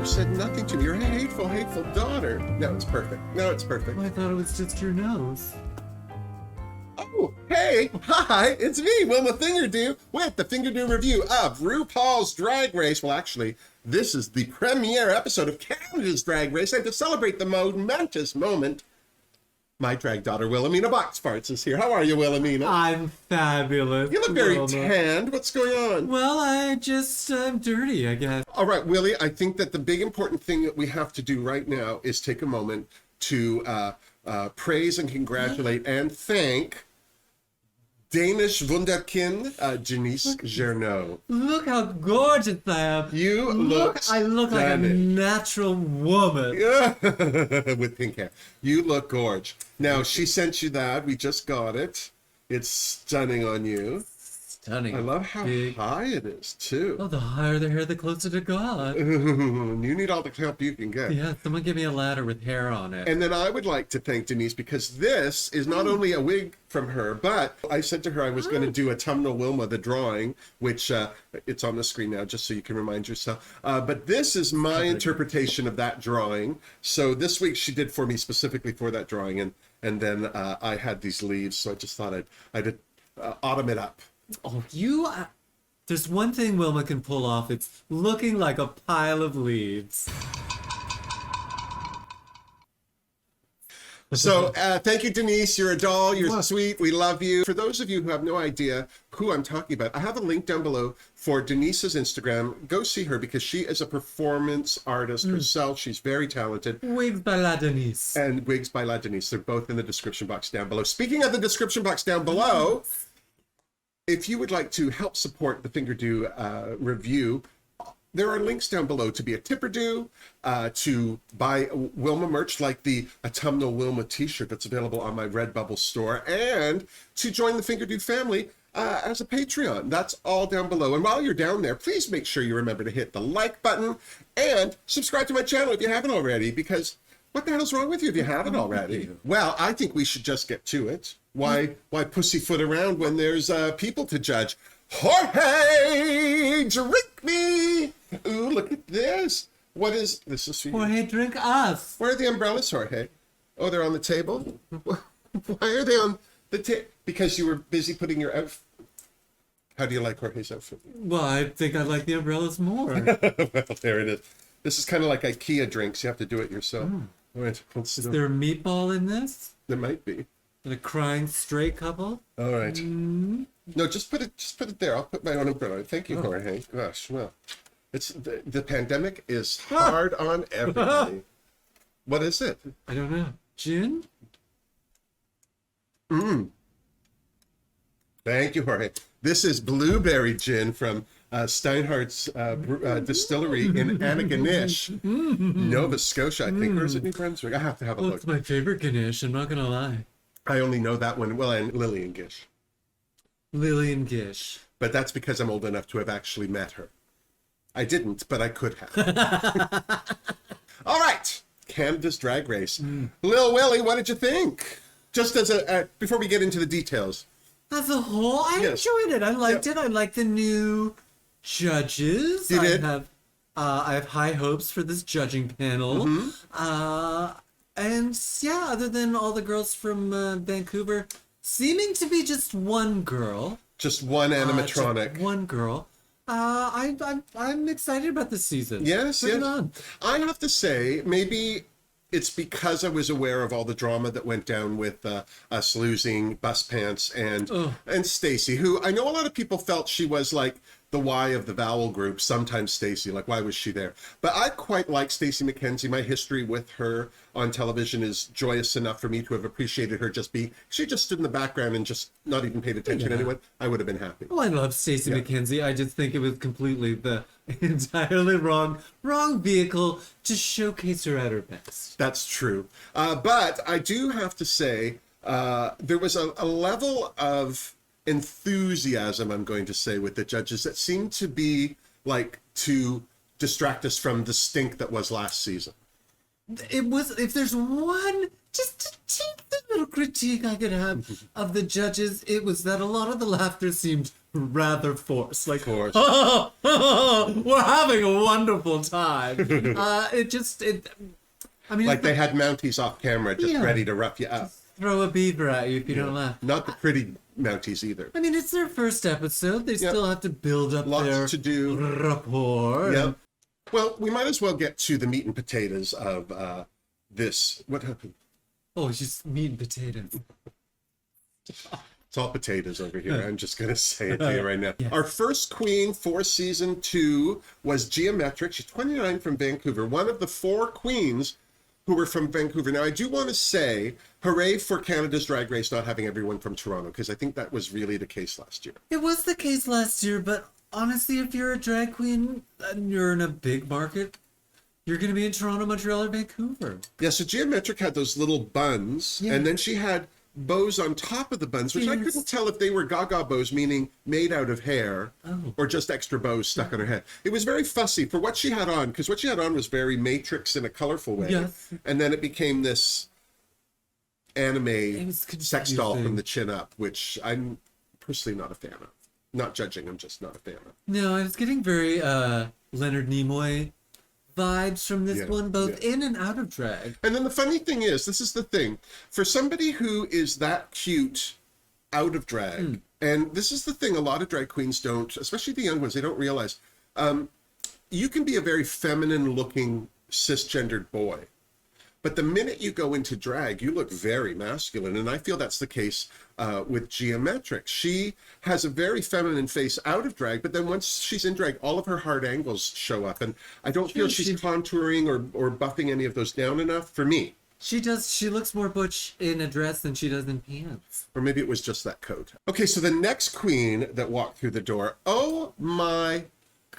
You said nothing to me. You're a hateful, hateful daughter. No, it's perfect. No, it's perfect. I thought it was just your nose. Oh, hey, hi, it's me, Wilma Fingerdoo, with the Fingerdoo review of RuPaul's Drag Race. Well, actually, this is the premiere episode of Canada's Drag Race, and to celebrate the momentous moment, my drag daughter, Wilhelmina Boxfärts, is here. How are you, Wilhelmina? I'm fabulous. You look very Wilma. tanned. What's going on? Well, I'm dirty, I guess. All right, Willie, I think that the big important thing that we have to do right now is take a moment to praise and congratulate and thank Danish wunderkind Janice Gernaud. Look how gorgeous I am. You look I look like a natural woman. Yeah. With pink hair. You look gorge. Now, she sent you that. We just got it. It's stunning on you. Stunning. I love how big. high it is, too. Oh, the higher the hair, the closer to God. You need all the help you can get. Yeah, someone give me a ladder with hair on it. And then I would like to thank Denise, because this is not only a wig from her, but I said to her I was going to do a Autumnal Wilma, the drawing, which it's on the screen now, just so you can remind yourself. But this is my interpretation of that drawing. So this week she did for me specifically for that drawing, and then I had these leaves, so I just thought I'd autumn it up. Oh, there's one thing Wilma can pull off. It's looking like a pile of leaves. So thank you, Denise. You're a doll. You're sweet. We love you. For those of you who have no idea who I'm talking about, I have a link down below for Denise's Instagram. Go see her, because she is a performance artist herself. She's very talented. Wigs by La Denise. And Wigs by La Denise. They're both in the description box down below. Speaking of the description box down below, if you would like to help support the Fingerdoo review, there are links down below to be a tipperdoo, to buy Wilma merch like the Autumnal Wilma t-shirt that's available on my Redbubble store, and to join the Fingerdoo family as a Patreon. That's all down below. And while you're down there, please make sure you remember to hit the like button and subscribe to my channel if you haven't already, because what the hell's wrong with you if you haven't already? Well, I think we should just get to it. Why pussyfoot around when there's people to judge? Jorge, drink me! Ooh, look at this. What is this? Is for you. Jorge, drink us. Where are the umbrellas, Jorge? Oh, they're on the table? Why are they on the table? Because you were busy putting your outfit. How do you like Jorge's outfit? Well, I think I like the umbrellas more. Well, there it is. This is kind of like IKEA drinks. You have to do it yourself. All right, let's Is there a meatball in this? There might be. And a crying straight couple? All right. No, just put it there. I'll put my own umbrella. Thank you, Jorge. Gosh, well, it's the pandemic is hard on everybody. What is it? I don't know. Gin? Thank you, Jorge. This is blueberry gin from Steinhardt's distillery in Antigonish, Nova Scotia, I think. Or is it New Brunswick? I have to have a look. It's my favorite Ganesh, I'm not gonna lie. I only know that one. Well, and Lillian Gish. Lillian Gish. But that's because I'm old enough to have actually met her. I didn't, but I could have. All right. Canada's Drag Race. Lil Willie, what did you think? Just as before we get into the details. As a whole, I enjoyed it. I liked it. I like the new judges. You did? I have high hopes for this judging panel. And yeah, other than all the girls from Vancouver, seeming to be just one girl. Just one animatronic. Just one girl. I'm excited about this season. Yes, Bring yes. it on. I have to say, maybe it's because I was aware of all the drama that went down with us losing Bus Pants and Stacy, who I know a lot of people felt she was like the Y of the vowel group, sometimes Stacy, like why was she there? But I quite like Stacey McKenzie. My history with her on television is joyous enough for me to have appreciated her she just stood in the background and just not even paid attention to anyone. I would have been happy. Oh, I love Stacey McKenzie. I just think it was completely the entirely wrong vehicle to showcase her at her best. That's true. But I do have to say, there was a level of enthusiasm, I'm going to say, with the judges that seemed to be like to distract us from the stink that was last season. It was, if there's one, just a little critique I could have of the judges, it was that a lot of the laughter seemed rather forced. Like, Forced. we're having a wonderful time. I mean, Like they had Mounties off camera just Yeah. ready to rough you up. throw a beaver at you if you don't laugh. Not the pretty Mounties either. I mean, it's their first episode. They still have to build up Lots their to do. rapport. Yeah. Well, we might as well get to the meat and potatoes of this. What happened? Oh, it's just meat and potatoes. It's all potatoes over here. I'm just going to say it to you right now. Yes. Our first queen for season 2 was Geometric. She's 29 from Vancouver. One of the 4 queens who were from Vancouver. Now, I do want to say, hooray for Canada's Drag Race not having everyone from Toronto, because I think that was really the case last year. It was the case last year, but honestly, if you're a drag queen and you're in a big market, you're going to be in Toronto, Montreal, or Vancouver. Yeah, so Geometric had those little buns, and then she had bows on top of the buns, which I Yes. couldn't tell if they were gaga bows, meaning made out of hair, or just extra bows stuck on her head. It was very fussy for what she had on, because what she had on was very Matrix in a colorful way. Yes. And then it became this anime was sex doll confusing. from the chin up, which I'm personally not a fan of. Not judging, I'm just not a fan of. No, I was getting very Leonard Nimoy vibes from this Yeah, one, both yeah. in and out of drag. And then the funny thing is, this is the thing, for somebody who is that cute out of drag, and this is the thing a lot of drag queens don't, especially the young ones, they don't realize, you can be a very feminine looking cisgendered boy. But the minute you go into drag, you look very masculine. And I feel that's the case with Geometric. She has a very feminine face out of drag, but then once she's in drag, all of her hard angles show up. And I don't feel she's contouring or buffing any of those down enough for me. She looks more butch in a dress than she does in pants. Or maybe it was just that coat. Okay, so the next queen that walked through the door, oh my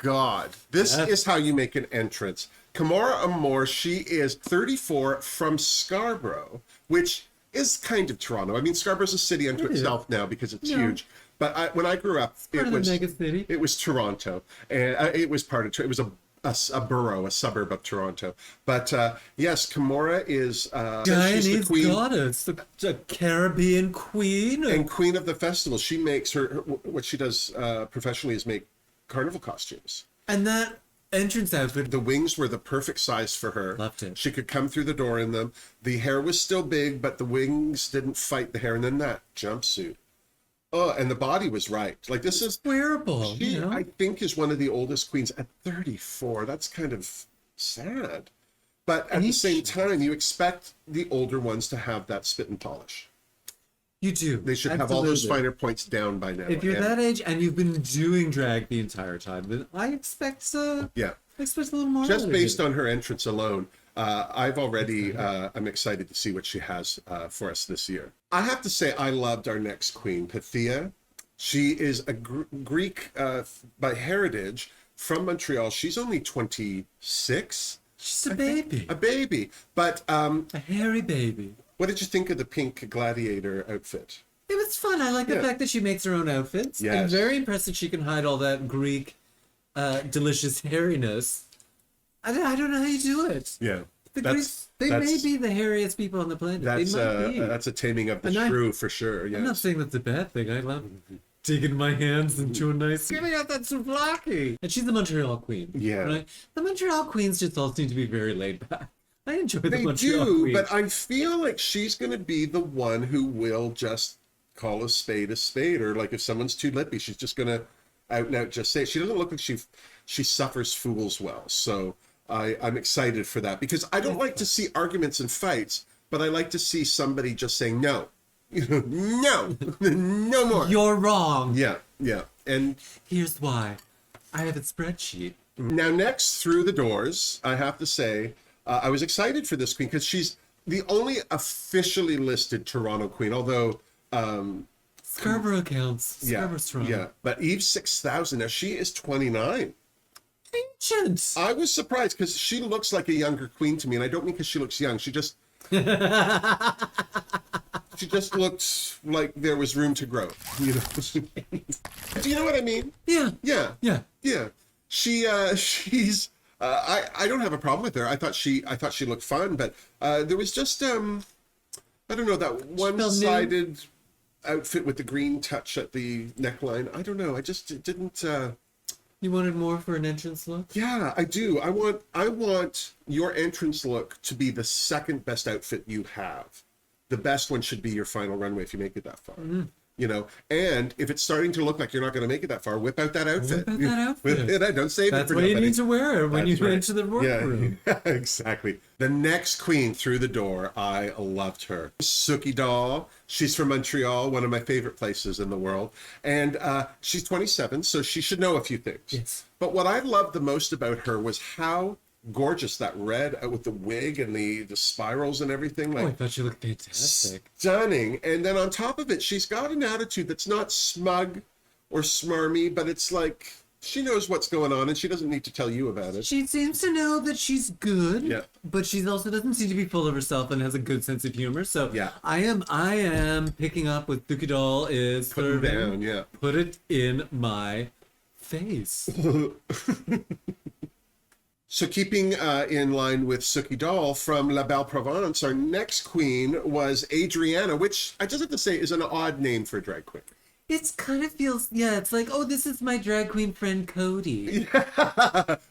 God. This is how you make an entrance. Kamora Amore, she is 34 from Scarborough, which is kind of Toronto. I mean, Scarborough's a city unto itself now because it's huge. But when I grew up, Part of the mega city. it was Toronto. And it was part of it was a borough, a suburb of Toronto. But yes, Kamora is she's the Guyanese queen goddess, the Caribbean queen. and queen of the festival. She makes what she does professionally is make carnival costumes. And that entrance outfit. The wings were the perfect size for her. Loved it. She could come through the door in them. The hair was still big, but the wings didn't fight the hair. And then that jumpsuit. Oh, and the body was right. Like this is Wearable, she, you know? I think, is one of the oldest queens at 34. That's kind of sad. But at the same time, you expect the older ones to have that spit and polish. You do. They should have all those Absolutely. finer points down by now. If you're And- that age and you've been doing drag the entire time, then I expect yeah. a little more. Just out of based you. on her entrance alone, I've already, I'm excited to see what she has for us this year. I have to say, I loved our next queen, Pythia. She is a Greek by heritage from Montreal. She's only 26. She's a baby. A baby. But A hairy baby. what did you think of the pink gladiator outfit? It was fun. I like the Yeah. fact that she makes her own outfits. I'm Yes. very impressed that she can hide all that Greek delicious hairiness. I don't know how you do it. Yeah. The Greeks, they may that's- be the hairiest people on the planet. They might be. That's a taming of the And shrew for sure. I'm not Yes. saying that's a bad thing. I love digging my hands into a nice. Give me out that souvlaki. And she's the Montreal queen. Yeah. Right? The Montreal queens just all seem to be very laid back. I enjoy the They Montreal do, queens. but I feel like she's going to be the one who will just call a spade, or like if someone's too lippy, she's just going to out and out just say it. She doesn't look like she suffers fools well. So I'm excited for that because I don't like to see arguments and fights, but I like to see somebody just saying no, no, no more. You're wrong. Yeah, yeah. And Here's why. I have a spreadsheet. now next through the doors, I have to say, I was excited for this queen because she's the only officially listed Toronto queen, although Scarborough counts. yeah, Scarborough's strong. yeah. But Eve 6000, now she is 29. Ancient. I was surprised because she looks like a younger queen to me, and I don't mean because she looks young. She just she just looks like there was room to grow. You know? Do you know what I mean? Yeah. Yeah, Yeah. yeah. She's. I don't have a problem with her. I thought she looked fun, but there was just I don't know, that one-sided outfit with the green touch at the neckline. I don't know. I just didn't. You wanted more for an entrance look? Yeah, I do. I want your entrance look to be the second best outfit you have. The best one should be your final runway if you make it that far. Mm-hmm. You know, and if it's starting to look like you're not going to make it that far, whip out that outfit. Whip out that outfit. Whip it out. Don't save That's it for what nobody. you need to wear when That's you right. enter the workroom. Yeah, exactly. The next queen through the door, I loved her. Sookie Doll. She's from Montreal, one of my favorite places in the world. And she's 27, so she should know a few things. Yes. But what I loved the most about her was how gorgeous that red with the wig and the spirals and everything. Like, Oh, I thought she looked fantastic. Stunning. And then on top of it, she's got an attitude that's not smug or smarmy, but it's like she knows what's going on and she doesn't need to tell you about it. She seems to know that she's good, Yeah. but she also doesn't seem to be full of herself and has a good sense of humor. So Yeah. I am picking up what Sookie Doll is Put 'em serving. down, yeah. Put it in my face. So keeping in line with Sookie Doll from La Belle Provence, our next queen was Adriana, which I just have to say is an odd name for a drag queen. It's kind of feels, yeah, it's like, oh, this is my drag queen friend Cody.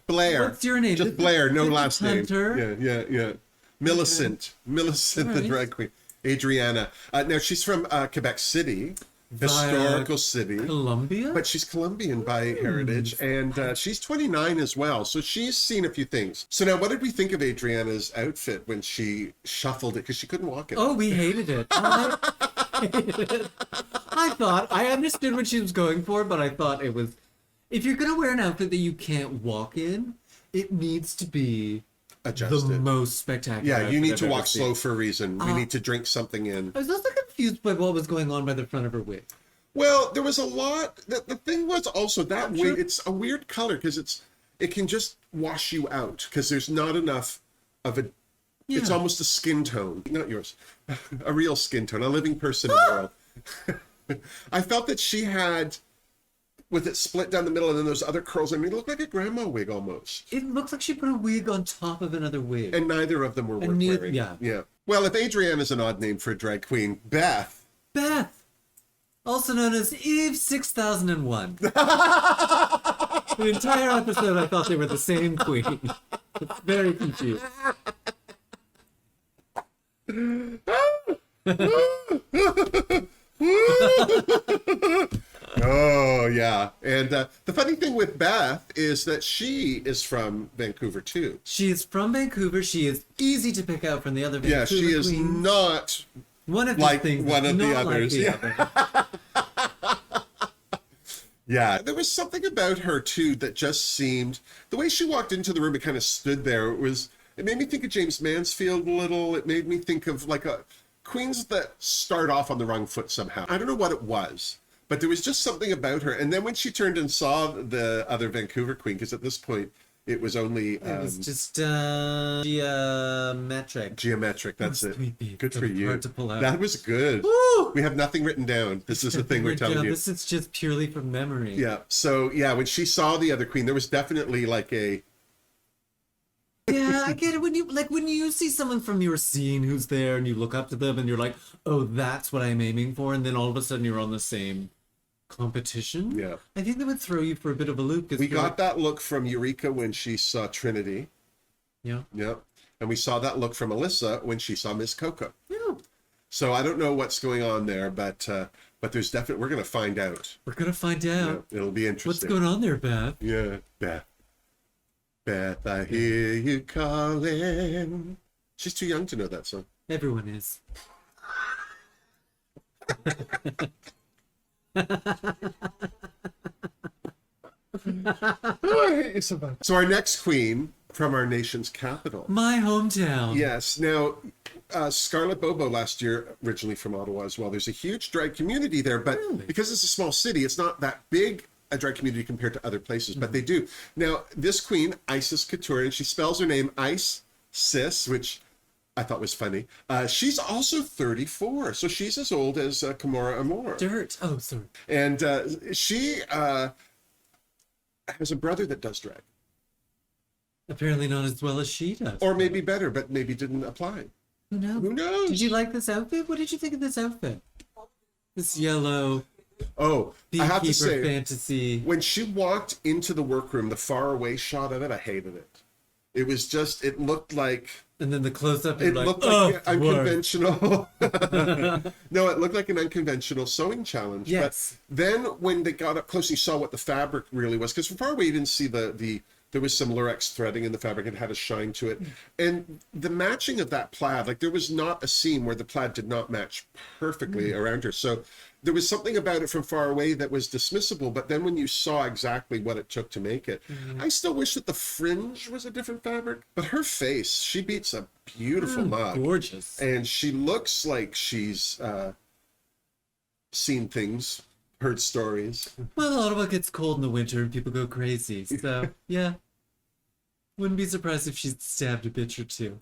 Blair. What's your name? Just Blair, no This is last name. Hunter. Yeah. Millicent, the Right. drag queen. Adriana. Now she's from Quebec City, historical city. Colombia? But she's Colombian by heritage, and she's 29 as well, so she's seen a few things. So now, what did we think of Adriana's outfit when she shuffled it? Because she couldn't walk it. Oh, we hated it. I hated it. I understood what she was going for, but I thought it was, if you're going to wear an outfit that you can't walk in, it needs to be Adjusted. the most spectacular. Yeah, you outfit need I've to ever walk seen. slow for a reason. We need to drink something in. I was also confused by what was going on by the front of her wig. Well, there was a lot. The thing was also that Sure. wig, it's a weird color because it can just wash you out because there's not enough of a. It's Yeah. almost a skin tone, not yours, a real skin tone, a living person in the world. I felt that she had, with it split down the middle and then those other curls, I mean, it looked like a grandma wig almost. It looks like she put a wig on top of another wig. And neither of them were worth wearing. yeah. Well, if Adrienne is an odd name for a drag queen, Beth. Beth, also known as Eve 6001. The entire episode, I thought they were the same queen. It's very confused. Oh, yeah. And the funny thing with Beth is that she is from Vancouver, too. She is from Vancouver. She is easy to pick out from the other Vancouver Yeah, she is queens. not One of like these things one is of the not like others. the Yeah. other. Yeah, there was something about her, too, that just seemed... The way she walked into the room and kind of stood there, it made me think of James Mansfield a little. It made me think of, like, queens that start off on the wrong foot somehow. I don't know what it was, but there was just something about her. And then when she turned and saw the other Vancouver queen, because at this point, it was only... It was just geometric. Geometric, that's it. Sweet beat. Good That for was you. hard to pull out. That was good. Woo! We have nothing written down. This is the thing we're telling you. This is just purely from memory. Yeah. So yeah, when she saw the other queen, there was definitely like a Yeah, I get it. When you see someone from your scene who's there and you look up to them and you're like, oh, that's what I'm aiming for, and then all of a sudden you're on the same competition. Yeah. I think that would throw you for a bit of a loop. we got that look from Eureka when she saw Trinity. Yeah. Yeah. And we saw that look from Alyssa when she saw Miss Coco. Yeah. So I don't know what's going on there, but there's definitely we're gonna find out. We're gonna find Yeah, out it'll be interesting. what's going on there, Beth. Yeah, Beth, I hear you calling. She's too young to know that song. Everyone is. Oh, I hate you so much. So our next queen from our nation's capital. My hometown. Yes. Now, Scarlett Bobo last year, originally from Ottawa as well. There's a huge drag community there, but Really? because it's a small city, it's not that big a drag community compared to other places, but they do. Now, this queen, Isis Couturier, and she spells her name Ice Sis, which I thought was funny. She's also 34, so she's as old as Kamora Amore. Dirt. Oh, sorry. And she has a brother that does drag. Apparently not as well as she does. Or maybe better, but maybe didn't apply. Who knows? Who knows? Did you like this outfit? What did you think of this outfit? This yellow Oh, I have to beekeeper say, fantasy. when she walked into the workroom, the far away shot of it, I hated it. It was just, it looked like, And then the close up. it Like, looked oh, like an unconventional. No, it looked like an unconventional sewing challenge. Yes. But then when they got up close, you saw what the fabric really was. Because from far away, you didn't see there was some lurex threading in the fabric. It had a shine to it. And the matching of that plaid, like there was not a seam where the plaid did not match perfectly around her. So there was something about it from far away that was dismissible. But then when you saw exactly what it took to make it, I still wish that the fringe was a different fabric. But her face, she beats a beautiful mug. gorgeous. And she looks like she's seen things, heard stories. Well, Ottawa gets cold in the winter and people go crazy. So, yeah. Wouldn't be surprised if she stabbed a bitch or two.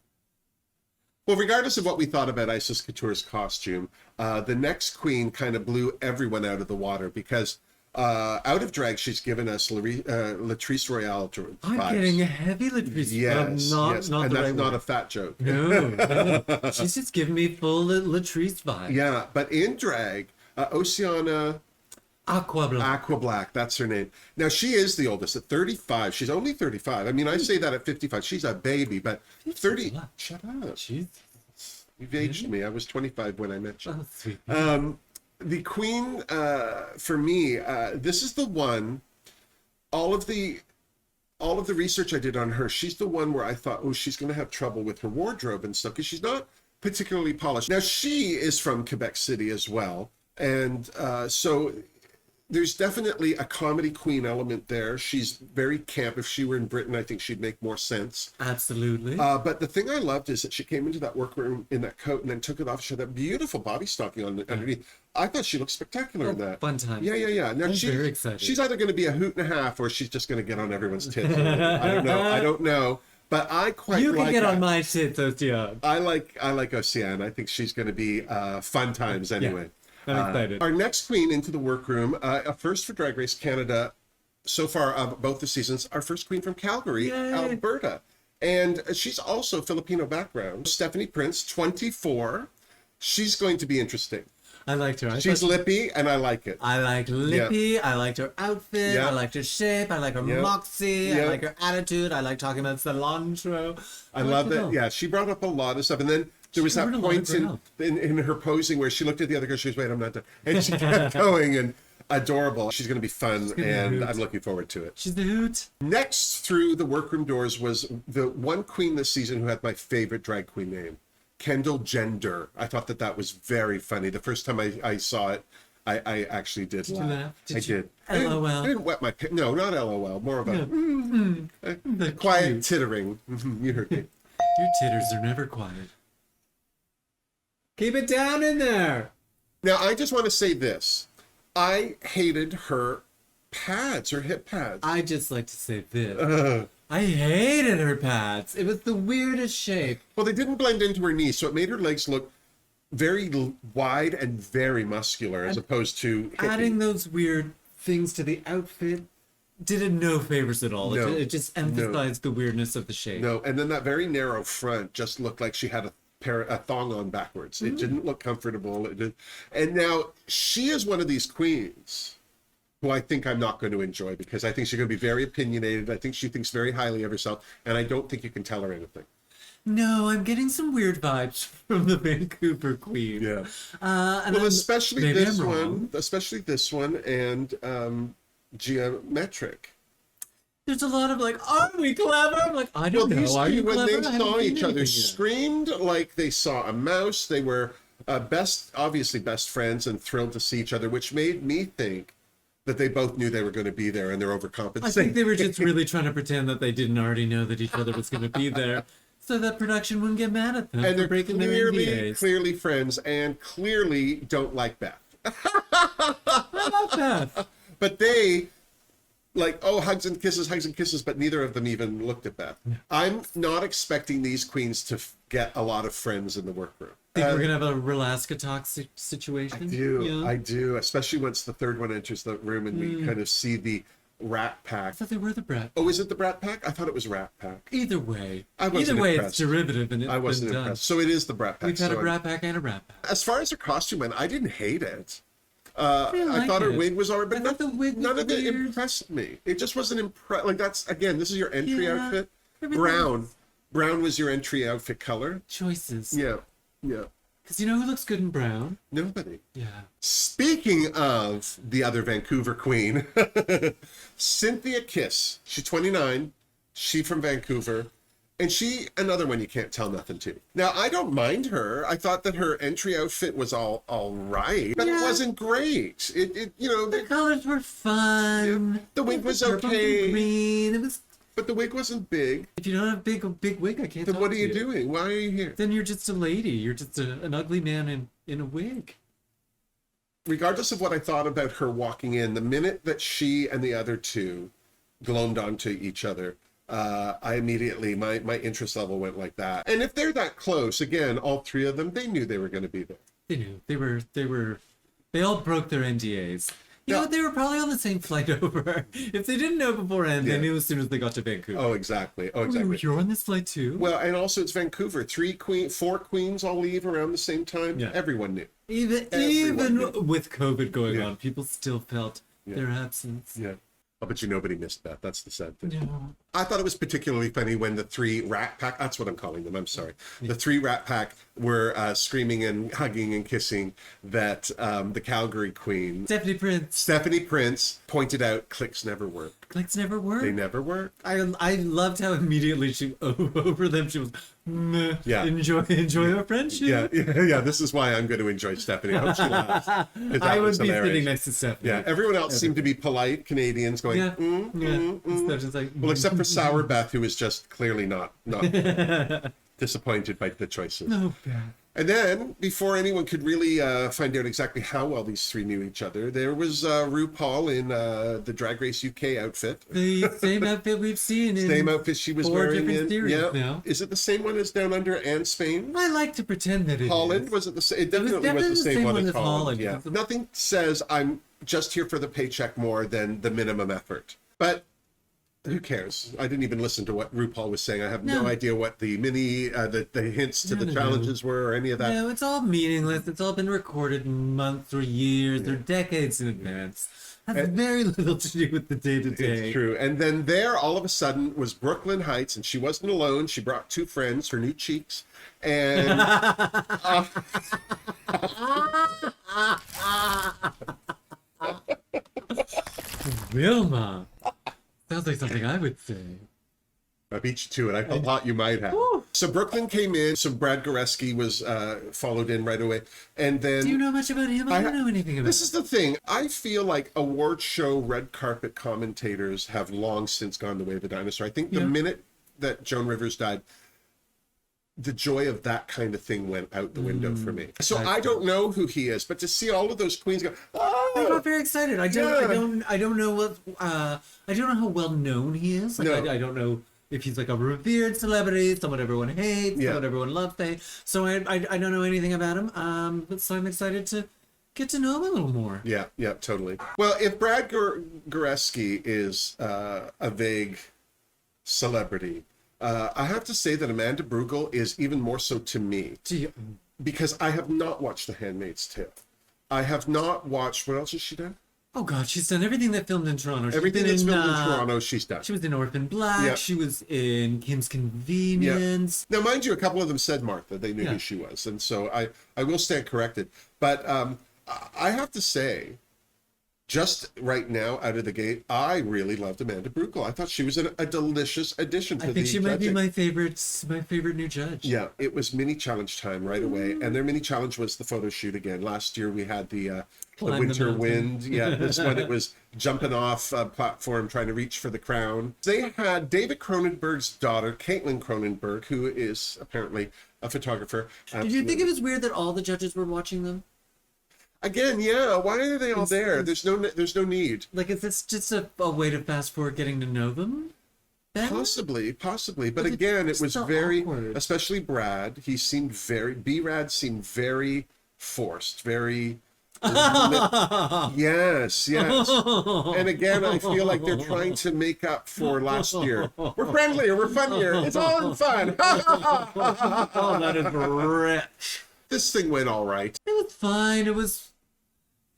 Well, regardless of what we thought about Isis Couture's costume, the next queen kind of blew everyone out of the water because out of drag, she's given us Latrice Royale vibes. I'm getting a heavy Latrice. Yes, not, yes. not and the that's right not word. a fat joke. No. She's just giving me full Latrice vibe. Yeah, but in drag, Oceana Aqua Blanc. Aqua Black, that's her name. Now, she is the oldest at 35. She's only 35. I mean, I say that at 55. She's a baby, but 30... What? Shut up. She's You've aged me. I was 25 when I met you. oh, sweet. The queen, for me, this is the one, all of the research I did on her, she's the one where I thought, oh, she's going to have trouble with her wardrobe and stuff because she's not particularly polished. Now, she is from Quebec City as well. And so there's definitely a comedy queen element there. She's very camp. If she were in Britain, I think she'd make more sense. Absolutely. But the thing I loved is that she came into that workroom in that coat and then took it off. She had that beautiful body stocking on underneath. I thought she looked spectacular in that. Fun time. Yeah. Now I'm very excited. She's either going to be a hoot and a half or she's just going to get on everyone's tits. I don't know. But I quite You like can get her. on my shit, Oceana. I like Oceana. I think she's going to be fun times anyway. I'm excited. Our next queen into the workroom, a first for Drag Race Canada so far of both the seasons, our first queen from Calgary, Yay. Alberta. And she's also Filipino background. Stephanie Prince, 24. She's going to be interesting. I liked her. She's lippy, and I like it. I like Lippy. I liked her outfit. Yeah. I liked her shape. I like her Yeah. moxie. Yeah. I like her attitude. I like talking about cilantro. I love it. Yeah, she brought up a lot of stuff. And then there was that covered a lot of point ground. in her posing where she looked at the other girl, she was, wait, I'm not done. And she kept going, and adorable. She's going to be fun, gonna be and hoot. I'm looking forward to it. She's the hoot. Next through the workroom doors was the one queen this season who had my favorite drag queen name, Kendall Gender. I thought that was very funny. The first time I saw it, I actually did Did you laugh. laugh? I did. LOL. I didn't wet my pants. No, not LOL. More of a The quiet cute. tittering. You heard me. Your titters are never quiet. Keep it down in there. Now, I just want to say this. I hated her pads, her hip pads. I just like to say this. I hated her pads. It was the weirdest shape. Well, they didn't blend into her knees, so it made her legs look very wide and very muscular as opposed to hippie. Adding those weird things to the outfit did it no favors at all. No. It just emphasized the weirdness of the shape. No, and then that very narrow front just looked like she had a thong on backwards. It didn't look comfortable. And now she is one of these queens who I think I'm not going to enjoy because I think she's going to be very opinionated. I think she thinks very highly of herself, and I don't think you can tell her anything. No, I'm getting some weird vibes from the Vancouver Queen. Yeah. And Well, I'm- especially maybe this I'm wrong. one, and Geometric. There's a lot of like, are we clever? I'm like, I Well, don't know. these Are two, you when clever? they I haven't saw seen each other, anything yet. screamed like they saw a mouse. They were obviously best friends and thrilled to see each other, which made me think that they both knew they were going to be there and they're overcompensating. I think they were just really trying to pretend that they didn't already know that each other was going to be there, so that production wouldn't get mad at them and for they're breaking their clearly NDAs. friends and clearly don't like Beth. I love Beth. But they, like, oh, hugs and kisses, but neither of them even looked at Beth. I'm not expecting these queens to get a lot of friends in the workroom. Think we're gonna have a Relaska talk situation? I do, especially once the third one enters the room and we kind of see the Rat Pack. I thought they were the Brat. Oh, is it the Brat Pack? I thought it was Rat Pack. Either way, I wasn't it's impressed. derivative and it's I wasn't been done. impressed. So it is the Brat Pack. We've had a So Brat Pack and a Rat Pack. as far as her costume went, I didn't hate it. I thought her wig was alright, but thought the wig was none of it weird. impressed me. It just wasn't like that's again. This is your entry Yeah, outfit. everything- Brown was your entry outfit color. Choices. Yeah. Because you know who looks good in brown? Nobody. Yeah. Speaking of the other Vancouver queen, Cynthia Kiss. She's 29. She from Vancouver. And she, another one you can't tell nothing to. Now, I don't mind her. I thought that her entry outfit was all right, but it Yeah. wasn't great. It you know, The colors were fun. the wig was Purple and okay, green. It was. but the wig wasn't big. If you don't have a big wig, I can't. Then talk what are to you doing? Why are you here? Then you're just a lady. You're just an ugly man in a wig. Regardless of what I thought about her walking in, the minute that she and the other two glommed onto each other, I immediately, my interest level went like that. And if they're that close, again, all three of them, they knew they were going to be there. They knew. They all broke their NDAs. You know Yeah. what? They were probably on the same flight over. If they didn't know beforehand, Yeah. they knew as soon as they got to Vancouver. Oh, exactly. Oh, Ooh, exactly. you're on this flight too? Well, and also it's Vancouver. 4 queens all leave around the same time. Yeah. Everyone knew. Even Everyone knew. with COVID going Yeah. on, people still felt their absence. Yeah. Oh, but nobody missed that. That's the sad thing. No. I thought it was particularly funny when the 3 Rat Pack, that's what I'm calling them, I'm sorry. The 3 Rat Pack were screaming and hugging and kissing that the Calgary Queen, Stephanie Prince, pointed out clicks never work. Clicks never work. They never work. I loved how immediately she over them. She was, meh, Yeah. enjoy our friendship. Yeah. This is why I'm going to enjoy Stephanie. I hope she laughs. 'Cause that I would was be hilarious. sitting next to Stephanie. Yeah, everyone else seemed to be polite Canadians going, Yeah. Instead just like, Well, except for Sour Beth, who was just clearly not disappointed by the choices. no bad. And then, before anyone could really find out exactly how well these 3 knew each other, there was RuPaul in the Drag Race UK outfit. The same outfit we've seen in Same outfit she was 4 wearing different in. series Yeah. now. Is it the same one as Down Under and Spain? I like to pretend that it Holland? is. Was it the same? It definitely was the same one as Holland. Yeah. Nothing says I'm just here for the paycheck more than the minimum effort. But who cares? I didn't even listen to what RuPaul was saying. I have no idea what the the hints to the challenges were or any of that. No, it's all meaningless. It's all been recorded months or years or decades in advance. Has very little to do with the day-to-day. It's true. And then there, all of a sudden, was Brooklyn Heights, and she wasn't alone. She brought 2 friends, her new cheeks, and Wilma. Sounds like something I would say. I beat you to it. I thought you might have. So Brooklyn came in. So Brad Goreski was followed in right away, and then. Do you know much about him? I don't know anything about This him. is the thing. I feel like award show red carpet commentators have long since gone the way of the dinosaur. I think the minute that Joan Rivers died, the joy of that kind of thing went out the window for me. So I don't know who he is, but to see all of those queens go, I oh, got very excited. I don't know what I don't know how well known he is. Like No. I don't know if he's like a revered celebrity, someone everyone hates, someone everyone loves. So I don't know anything about him. But so I'm excited to get to know him a little more. Yeah, totally. Well, if Brad Goreski is a vague celebrity, I have to say that Amanda Brugel is even more so to me, because I have not watched The Handmaid's Tale. I have not watched, what else has she done? Oh God, she's done everything that filmed in Toronto. She's Everything been that's filmed in Toronto, she's done. She was in Orphan Black. Yeah. She was in Kim's Convenience. Now, mind you, a couple of them said Martha. They knew Yeah. who she was. And so I will stand corrected. But I have to say, just right now, out of the gate, I really loved Amanda Brugel. I thought she was a delicious addition to the I think she might be judging. my favorite new judge. Yeah, it was mini challenge time right away, and their mini challenge was the photo shoot again. Last year we had the Climb the winter mountain. wind. Yeah, this one it was jumping off a platform trying to reach for the crown. They had David Cronenberg's daughter, Caitlin Cronenberg, who is apparently a photographer. Did you think it was weird that all the judges were watching them? Again, yeah. Why are they all there? There's no need. Like, is this just a way to fast forward getting to know them better? Possibly. But it's again, it was so very, awkward. especially Brad. He seemed B-Rad seemed very forced, very. Yes. And again, I feel like they're trying to make up for last year. We're friendlier, we're funnier. It's all in fun. Oh, that is rich. This thing went all right. It was fine. It was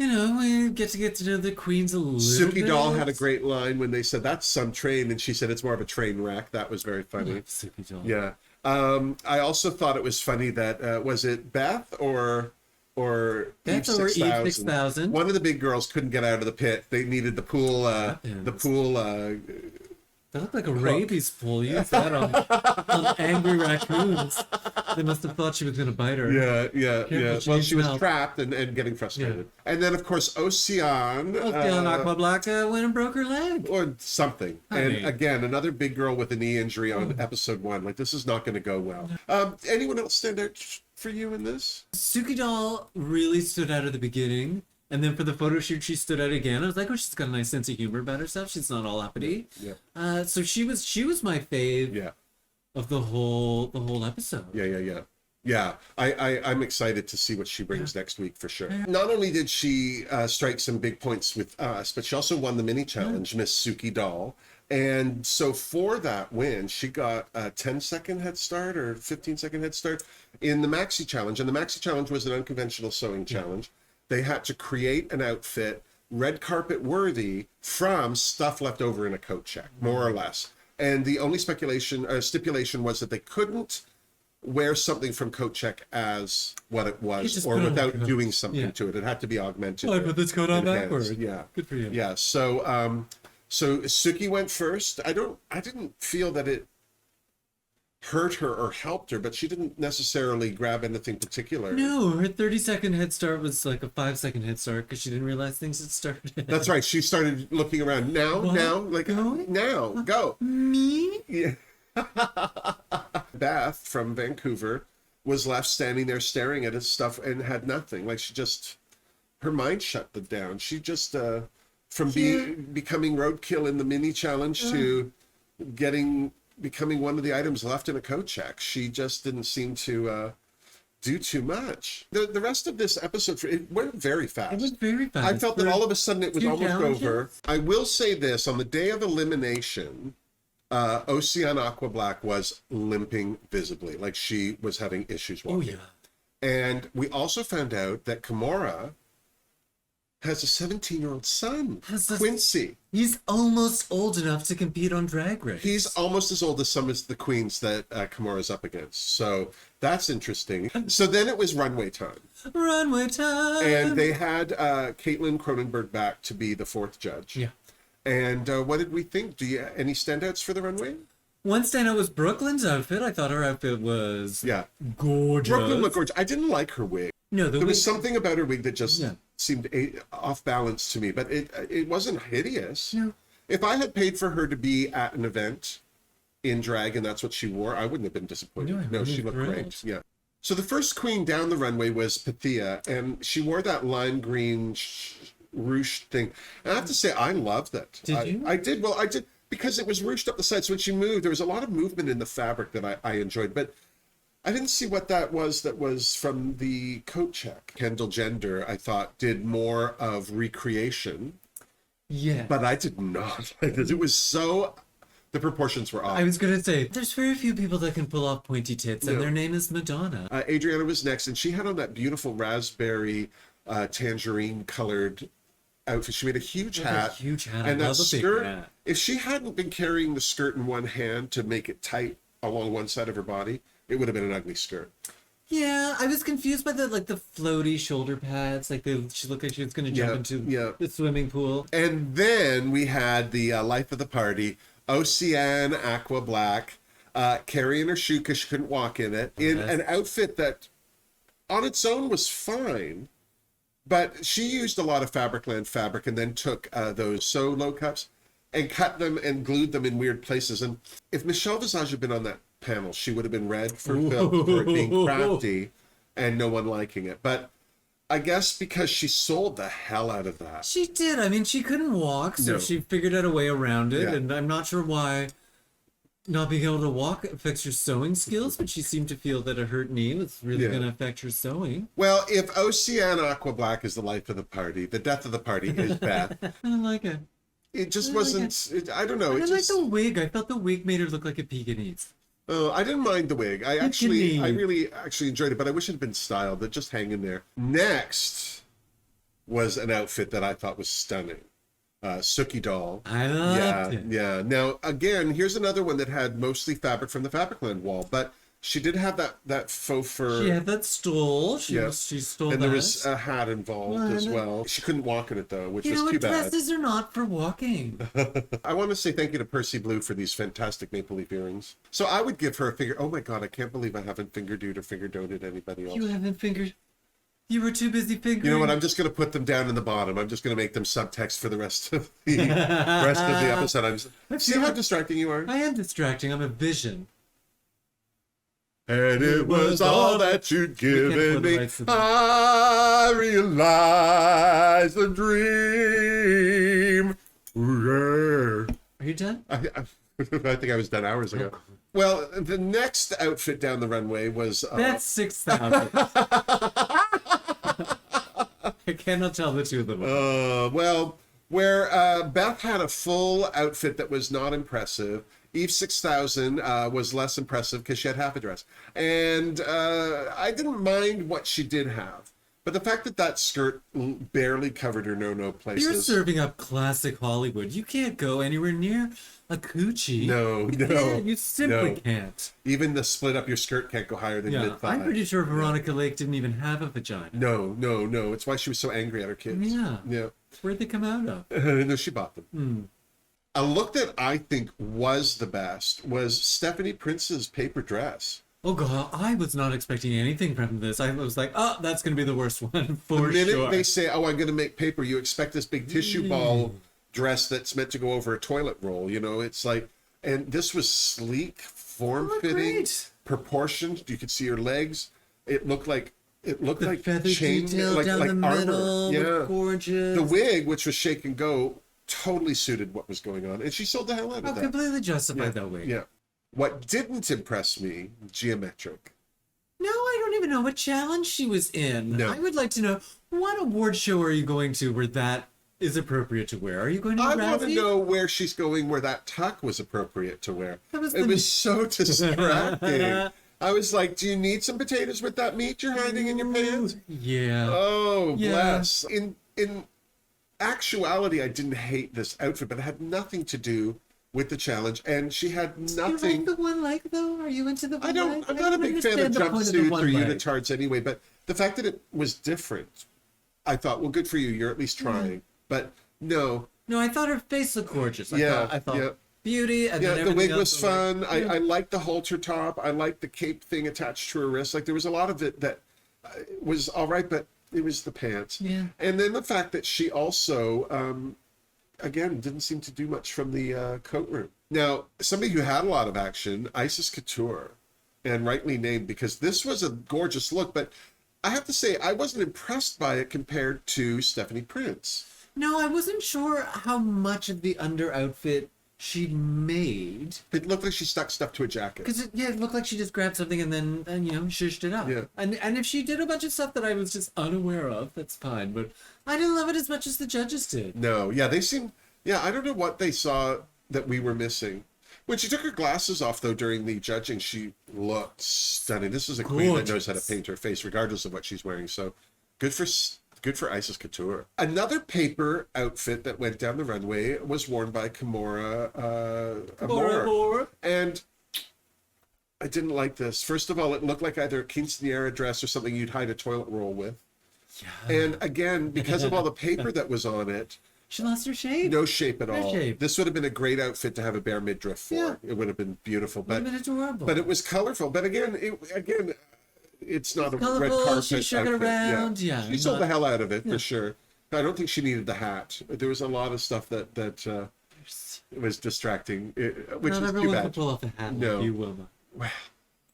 you know, we get to know the queens a little Sookie bit. Doll had a great line when they said, "That's some train," and she said, "It's more of a train wreck." That was very funny. Sookie Doll. Yeah. I also thought it was funny that was it Beth or Beth Eve or Eve 6000? 6000. One of the big girls couldn't get out of the pit. They needed the pool. That looked like a rabies pool. Use that on angry raccoons. They must have thought she was going to bite her. Yeah. Careful, Well, she was smell. trapped and getting frustrated. Yeah. And then, of course, Ocean. Ocean Aqua Black went and broke her leg. Or something. Honey. And again, another big girl with a knee injury on episode 1. Like, this is not going to go well. Anyone else stand out for you in this? Sookie Doll really stood out at the beginning. And then for the photo shoot, she stood out again. I was like, oh, she's got a nice sense of humor about herself. She's not all uppity. Yeah. So she was my fave of the whole episode. Yeah. I'm excited to see what she brings next week for sure. Not only did she strike some big points with us, but she also won the mini challenge, Miss Sookie Doll. And so for that win, she got a 10-second head start or 15-second head start in the Maxi challenge. And the Maxi challenge was an unconventional sewing challenge. They had to create an outfit red carpet worthy from stuff left over in a coat check, more or less. And the only stipulation was that they couldn't wear something from coat check as what it was or without doing something to it. It had to be augmented. Oh, I put this coat on backwards. Yeah. Good for you. Yeah. So Sookie went first. I didn't feel that it hurt her or helped her, but she didn't necessarily grab anything particular. No, her 30-second head start was like a 5-second head start because she didn't realize things had started. That's right. She started looking around. Now, go. Me? Yeah. Beth from Vancouver was left standing there staring at his stuff and had nothing. Like her mind shut down. She just becoming roadkill in the mini challenge to becoming one of the items left in a coat check. She just didn't seem to do too much. The rest of this episode, it went very fast. It was very fast. I felt that all of a sudden it was almost challenges. over. I will say this, on the day of elimination, Ocean Aqua Black was limping visibly, like she was having issues walking. Oh, yeah. And we also found out that Kamora has a 17-year-old son, Quincy. He's almost old enough to compete on Drag Race. He's almost as old as some of the queens that Kamora's up against. So that's interesting. So then it was runway time. Runway time! And they had Caitlin Cronenberg back to be the 4th judge. Yeah. And what did we think? Do you any standouts for the runway? One standout was Brooklyn's outfit. I thought her outfit was gorgeous. Brooklyn looked gorgeous. I didn't like her wig. No, there was something about her wig that just seemed off balance to me, but it wasn't hideous. No. If I had paid for her to be at an event in drag and that's what she wore, I wouldn't have been disappointed. No, she looked great. Yeah. So the first queen down the runway was Pythia, and she wore that lime green ruched thing. And I have to say, I loved it. Did you? I did. Well, I did because it was ruched up the sides. So when she moved, there was a lot of movement in the fabric that I enjoyed, but I didn't see what that was from the coat check. Kendall Gender, I thought, did more of recreation. Yeah. But I did not like this. It was so... The proportions were off. I was going to say, there's very few people that can pull off pointy tits, and their name is Madonna. Adriana was next, and she had on that beautiful raspberry tangerine-colored outfit. She made a huge hat. A huge hat. And I that love a big skirt, hat. if she hadn't been carrying the skirt in one hand to make it tight along one side of her body, it would have been an ugly skirt. Yeah, I was confused by the floaty shoulder pads. She looked like she was going to jump into the swimming pool. And then we had the life of the party, Ocean Aqua Black, carrying her shoe because she couldn't walk in it, in an outfit that on its own was fine, but she used a lot of Fabricland fabric and then took those Solo cups and cut them and glued them in weird places. And if Michelle Visage had been on that panel, she would have been red for Phil for it being crafty and no one liking it. But I guess because she sold the hell out of that. She did. I mean, she couldn't walk, so she figured out a way around it. Yeah. And I'm not sure why not being able to walk affects her sewing skills, but she seemed to feel that a hurt knee was really going to affect her sewing. Well, if Ocean Aqua Black is the life of the party, the death of the party is Beth. I don't like it. It just wasn't... I don't know. I like the wig. I felt the wig made her look like a Pekingese. Oh, I didn't mind the wig. I really enjoyed it, but I wish it had been styled. It just hang in there. Next was an outfit that I thought was stunning. Sookie Doll. I loved it. Yeah. Now, again, here's another one that had mostly fabric from the Fabricland wall, but she did have that faux fur. She had that stole. She stole that. And there was a hat involved as well. She couldn't walk in it, though, which was too bad. Dresses are not for walking. I want to say thank you to Percy Blue for these fantastic maple leaf earrings. So I would give her a finger. Oh my God, I can't believe I haven't fingerdooed or fingerdoted anybody else. You haven't fingered. You were too busy fingering. You know what? I'm just going to put them down in the bottom. I'm just going to make them subtext for the rest of the episode. See how distracting you are? I am distracting. I'm a vision. And it was all that you'd given me. I realized the dream. Are you done? I think I was done hours ago. Well, the next outfit down the runway was... That's 6,000. I cannot tell the two of them. Well, where Beth had a full outfit that was not impressive, Eve 6000 was less impressive because she had half a dress. And I didn't mind what she did have. But the fact that that skirt barely covered her no places. You're serving up classic Hollywood. You can't go anywhere near a coochie. No. You simply can't. Even the split up your skirt can't go higher than mid-thigh. I'm pretty sure Veronica Lake didn't even have a vagina. No. It's why she was so angry at her kids. Yeah. Where'd they come out of? No, she bought them. A look that I think was the best was Stephanie Prince's paper dress. Oh God, I was not expecting anything from this. I was like, oh, that's going to be the worst one for sure. The minute they say, oh, I'm going to make paper, you expect this big tissue ball dress that's meant to go over a toilet roll. You know, it's like, and this was sleek, form-fitting, proportioned. You could see her legs. It looked like feather chain, detail like down the armor. middle. Yeah, Gorgeous. The wig, which was shake and go, totally suited what was going on, and she sold the hell out of that. Completely justified that wig. Yeah. What didn't impress me, geometric. No, I don't even know what challenge she was in. No. I would like to know, what award show are you going to where that is appropriate to wear? Are you going to I Razzie? want to know where she's going, where that tuck was appropriate to wear. It was so distracting. I was like, do you need some potatoes with that meat you're hiding in your pants? Yeah. Oh, bless. In actuality, I didn't hate this outfit, but it had nothing to do with the challenge, and she had nothing. Do you like the one leg though? Are you into the one leg? I'm not a big fan of jumpsuits or unitards anyway, but the fact that it was different, I thought, well, good for you. You're at least trying. But no. No, I thought her face looked gorgeous. I thought beauty. And then the wig was else fun. I liked the halter top. I liked the cape thing attached to her wrist. Like, there was a lot of it that was all right, but it was the pants. Yeah. And then the fact that she also... again, didn't seem to do much from the coat room. Now, somebody who had a lot of action, Isis Couture, and rightly named, because this was a gorgeous look, but I have to say, I wasn't impressed by it compared to Stephanie Prince. No, I wasn't sure how much of the under outfit she'd made. It looked like she stuck stuff to a jacket. Because it looked like she just grabbed something and then shushed it up. Yeah. And if she did a bunch of stuff that I was just unaware of, that's fine. But I didn't love it as much as the judges did. No, yeah, they seemed... Yeah, I don't know what they saw that we were missing. When she took her glasses off, though, during the judging, she looked stunning. This is a queen that knows how to paint her face, regardless of what she's wearing. So, good for Isis Couture. Another paper outfit that went down the runway was worn by Kamora Amore. And I didn't like this. First of all, it looked like either a quinceañera dress or something you'd hide a toilet roll with. Yeah. And again, because of all the paper that was on it, she lost her shape. No shape at all. Shape. This would have been a great outfit to have a bare midriff for. Yeah. It would have been beautiful. But, it would have been adorable. But it was colorful. But again, it's not a red carpet she shook it around. Yeah. She sold the hell out of it, for sure. I don't think she needed the hat. There was a lot of stuff that was distracting, which not was everyone too bad. could pull off a hat like you, Wilma. Well,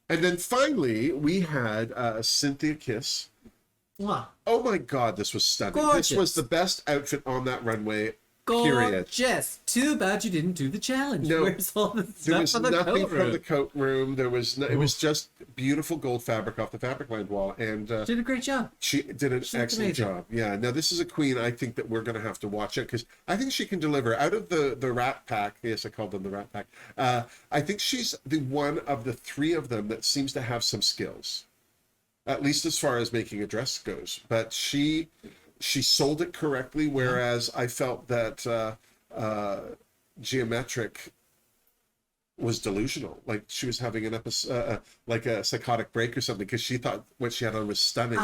and then finally, we had Cynthia Kiss. Wow. Oh my God, this was stunning. Gorgeous. This was the best outfit on that runway, period. Gorgeous. Too bad you didn't do the challenge. No, where's all the stuff there was on the nothing coat from room? the coat room. There was it was just beautiful gold fabric off the Fabricland wall, and She did a great job. she did an excellent job. Yeah. Now this is a queen. I think that we're going to have to watch it because I think she can deliver. Out of the Rat Pack, yes, I called them the Rat Pack. I think she's the one of the three of them that seems to have some skills, at least as far as making a dress goes. But she she sold it correctly, whereas I felt that Geometric was delusional. Like she was having an episode, like a psychotic break or something, because she thought what she had on was stunning.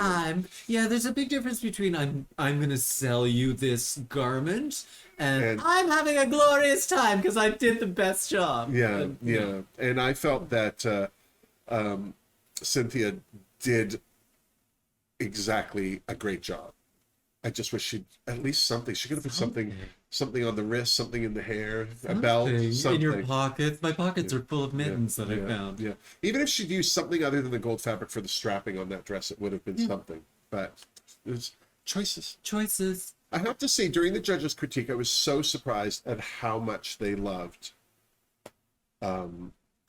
Yeah, there's a big difference between I'm gonna sell you this garment and I'm having a glorious time because I did the best job. Yeah. And I felt that Cynthia did exactly a great job. I just wish she'd at least something. She could have put something on the wrist, something in the hair, a belt, something. In your pockets. My pockets are full of mittens that I found. Yeah. Even if she'd used something other than the gold fabric for the strapping on that dress, it would have been something. But there's choices. I have to say, during the judges' critique, I was so surprised at how much they loved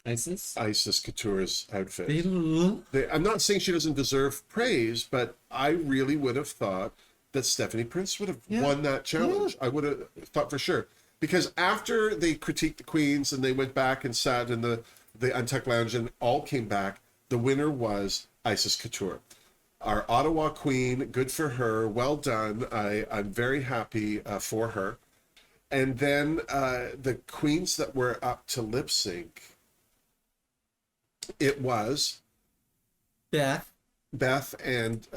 Isis Couture's outfit. I'm not saying she doesn't deserve praise, but I really would have thought that Stephanie Prince would have won that challenge. I would have thought for sure. Because after they critiqued the queens and they went back and sat in the Untucked Lounge and all came back, the winner was Isis Couture. Our Ottawa queen, good for her, well done. I'm very happy for her. And then the queens that were up to lip sync, it was Beth and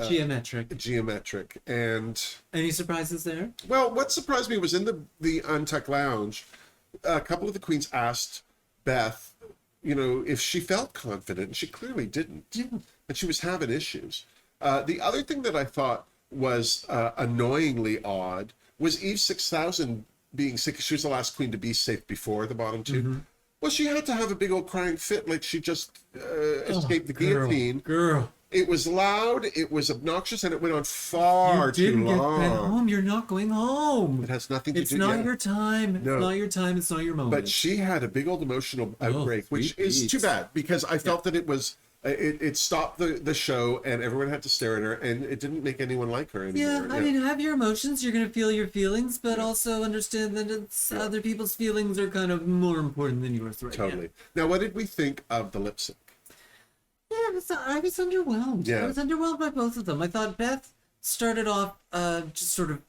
Geometric. And any surprises there? Well, what surprised me was in the Untucked Lounge, a couple of the queens asked Beth, if she felt confident, and she clearly didn't. And she was having issues. The other thing that I thought was annoyingly odd was Eve 6000 being sick. She was the last queen to be safe before the bottom two. Well, she had to have a big old crying fit like she just escaped the guillotine. Girl. It was loud, it was obnoxious, and it went on far too long. You didn't get home. You're not going home. It has nothing to do. It's not your time. No. It's not your time. It's not your moment. But she had a big old emotional outbreak, which is too bad because I felt that it was it stopped the show and everyone had to stare at her and it didn't make anyone like her anymore. I mean, have your emotions. You're gonna feel your feelings, but also understand that it's other people's feelings are kind of more important than yours right now. Totally. Now, what did we think of the lip sync? Yeah, I was underwhelmed. Yeah. I was underwhelmed by both of them. I thought Beth started off just sort of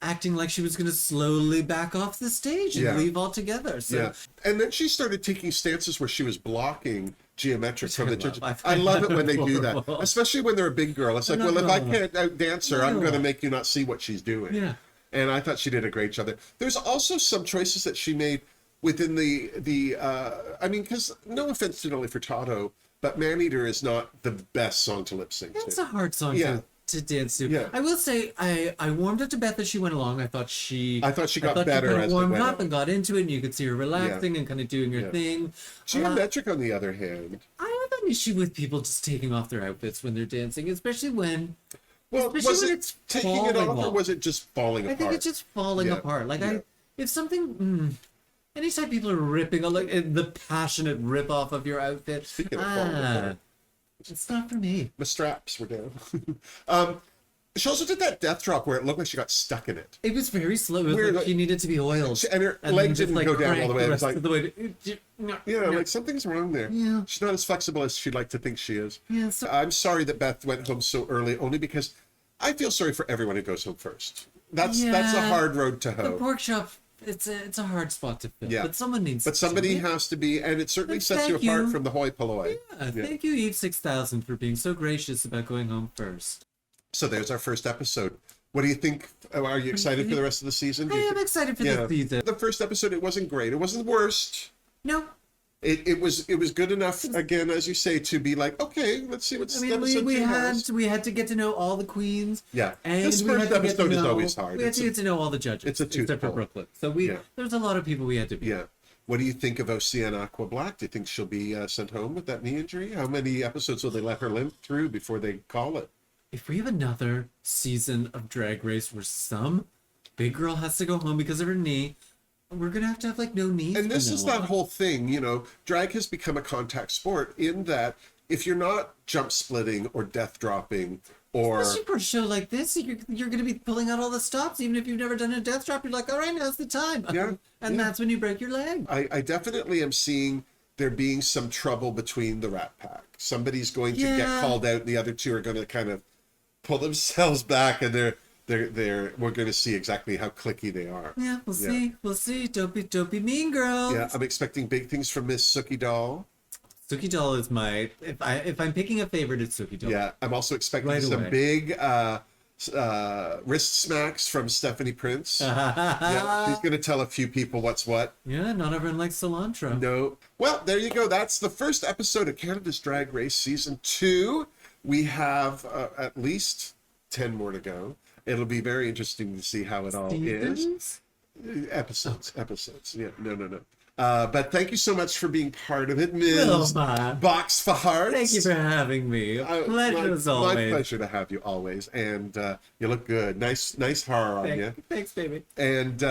acting like she was going to slowly back off the stage and leave altogether. So, and then she started taking stances where she was blocking Geometric from the judges. I love it when they do that, especially when they're a big girl. It's like, well, if I can't outdance her, I'm going to make you not see what she's doing. Yeah. And I thought she did a great job there. There's also some choices that she made within I mean, because no offense to Nelly Furtado, but Maneater is not the best song to lip sync to. It's a hard song to dance to. Yeah. I will say I warmed up to Beth as she went along. I thought she got better as warmed it went up and got into it, and you could see her relaxing and kind of doing her thing. Geometric, on the other hand, I have an issue with people just taking off their outfits when they're dancing, especially when was it it's taking it off or was it just falling apart? I think it's just falling apart. Like if something. Anytime people are ripping, like the passionate rip off of your outfit, Speaking of falling apart, it's not for me. My straps were down. She also did that death drop where it looked like she got stuck in it. It was very slow. It was like she needed to be oiled. And her leg didn't go down all the way. It was like, no. like something's wrong there. Yeah. She's not as flexible as she'd like to think she is. Yeah, so I'm sorry that Beth went home so early, only because I feel sorry for everyone who goes home first. That's a hard road to hoe. The pork chop. It's a hard spot to fill, but someone needs. But somebody has to be, and it certainly sets you apart from the hoi polloi. Yeah, thank you, Eve 6000, for being so gracious about going home first. So there's our first episode. What do you think? Are you excited for the rest of the season? I am excited for the season. The first episode, it wasn't great. It wasn't the worst. No. It was good enough, again, as you say, to be like, okay, let's see what's episode we had to get to know all the queens. Yeah. And this first episode is always hard. We had to get to know all the judges. It's a tooth except for Brooklyn. So there's a lot of people we had to be. Yeah. What do you think of Oceana Aqua Black? Do you think she'll be sent home with that knee injury? How many episodes will they let her limp through before they call it? If we have another season of Drag Race where some big girl has to go home because of her knee, we're gonna have to have like no knees. And this is that whole thing, drag has become a contact sport in that if you're not jump splitting or death dropping or especially for a show like this, you're gonna be pulling out all the stops, even if you've never done a death drop. You're like, all right, now's the time. And that's when you break your leg. I definitely am seeing there being some trouble between the Rat Pack. Somebody's going to get called out, and the other two are going to kind of pull themselves back, and we're going to see exactly how cliquey they are. Yeah, we'll see. We'll see. Don't be mean, girls. Yeah, I'm expecting big things from Miss Sookie Doll. Sookie Doll is my if I'm picking a favorite, it's Sookie Doll. Yeah, I'm also expecting Right some away. big wrist smacks from Stephanie Prince. Yeah, she's going to tell a few people what's what. Yeah, not everyone likes cilantro. No. Well, there you go. That's the first episode of Canada's Drag Race Season 2. We have at least 10 more to go. It'll be very interesting to see how it all is. Seasons? Episodes. Yeah, no. But thank you so much for being part of it, Ms. Wilma. Boxfärts. Thank you for having me. Pleasure as always. My pleasure to have you always. And you look good. Nice horror on you. Thanks, baby. And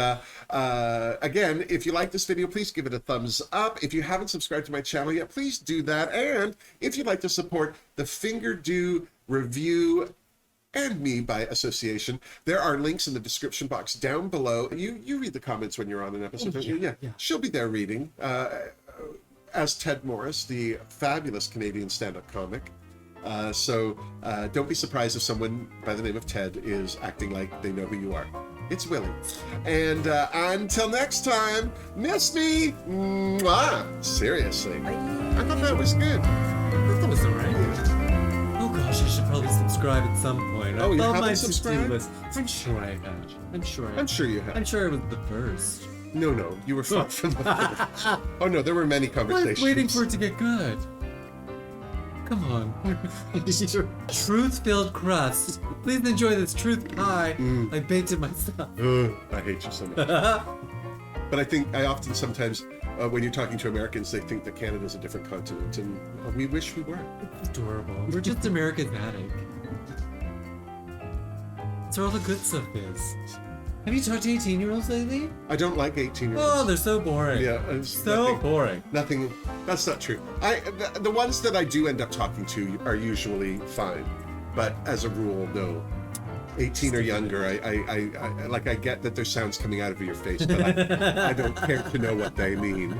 again, if you like this video, please give it a thumbs up. If you haven't subscribed to my channel yet, please do that. And if you'd like to support the Fingerdoo review and me by association, there are links in the description box down below. You read the comments when you're on an episode, don't you? Yeah. She'll be there reading. As Ted Morris, the fabulous Canadian stand-up comic. So don't be surprised if someone by the name of Ted is acting like they know who you are. It's Willie. And until next time, miss me. Mwah. Seriously. I thought that was good. That was alright. Oh gosh, I should probably subscribe at some point. Oh, you I haven't my subscribed? to-do list. I'm sure I have. I'm sure you have. I'm sure it was the first. No, you were far from the first. Oh no, there were many I conversations. was waiting for it to get good. Come on. Truth-filled crust. Please enjoy this truth pie. I baked it myself. I hate you so much. But I often sometimes, when you're talking to Americans, they think that Canada's a different continent, and we wish we were. It's adorable. We're just America's attic. That's where all the good stuff is. Have you talked to 18-year-olds lately? I don't like 18-year-olds. Oh, they're so boring. Yeah, So boring. Nothing. That's not true. The ones that I do end up talking to are usually fine, but as a rule, no. 18 or younger, I get that there's sounds coming out of your face, but I don't care to know what they mean.